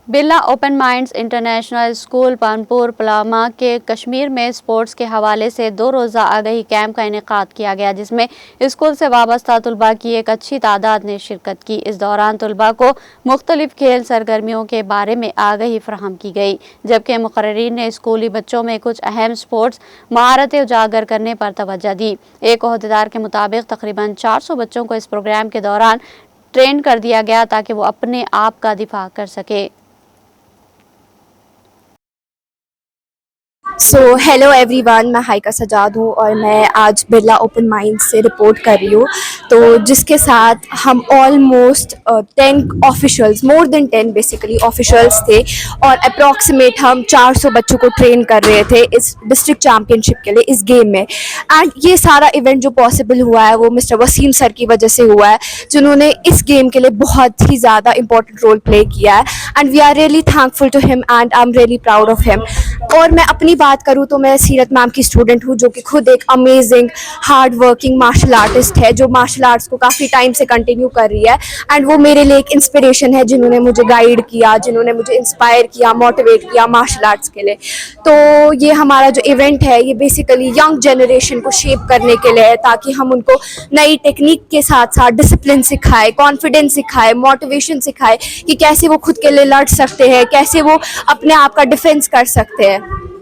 Birla open minds international school Panpur Palamu के कश्मीर में sports के हवाले से 2 रोज़ा आगही कैंप का इनेकाद किया गया, जिसमें स्कूल से वाबस्ता तलबा की एक अच्छी तादाद ने शिरकत की। इस दौरान तलबा को मुख्तलिफ खेल सरगर्मियों के बारे में आगही फराहम की गई, जबकि मुकर्रिरीन ने स्कूली बच्चों में कुछ अहम स्पोर्ट्स महारतें उजागर करने पर तवज्जो दी। एक ओहदेदार के मुताबिक तकरीबन 400 बच्चों को इस प्रोग्राम के दौरान ट्रेन कर दिया गया ताकि वो अपने आप का दिफा कर सके। हेलो एवरीवन, मैं हाइका सजाद हूँ और मैं आज बिरला ओपन माइंड से रिपोर्ट कर रही हूँ। तो जिसके साथ हम almost 10 officials, more than 10 basically officials थे और अप्रॉक्सीमेट हम 400 बच्चों को ट्रेन कर रहे थे इस डिस्ट्रिक्ट चैम्पियनशिप के लिए, इस गेम में। एंड ये सारा इवेंट जो पॉसिबल हुआ है वो मिस्टर वसीम सर की वजह से हुआ है, जिन्होंने इस गेम के लिए बहुत ही ज़्यादा इंपॉर्टेंट रोल प्ले किया है। And we are really thankful to him and I am really proud of him. और मैं अपनी बात करूँ तो मैं सीरत मैम की स्टूडेंट हूँ, जो कि खुद एक amazing hard working martial artist है, जो मार्शल आर्ट्स को काफ़ी टाइम से कंटिन्यू कर रही है। एंड वो मेरे लिए एक इंस्पिरेशन है, जिन्होंने मुझे गाइड किया, जिन्होंने मुझे इंस्पायर किया, मोटिवेट किया मार्शल आर्ट्स के लिए। तो ये हमारा जो इवेंट है ये बेसिकली यंग जनरेशन को शेप करने के लिए है, ताकि हम उनको नई टेक्निक के साथ साथ डिसिप्लिन सिखाए, कॉन्फिडेंस सिखाए, मोटिवेशन सिखाए कि कैसे वो खुद के लिए लड़ सकते हैं, कैसे वो अपने आप का डिफेंस कर सकते हैं।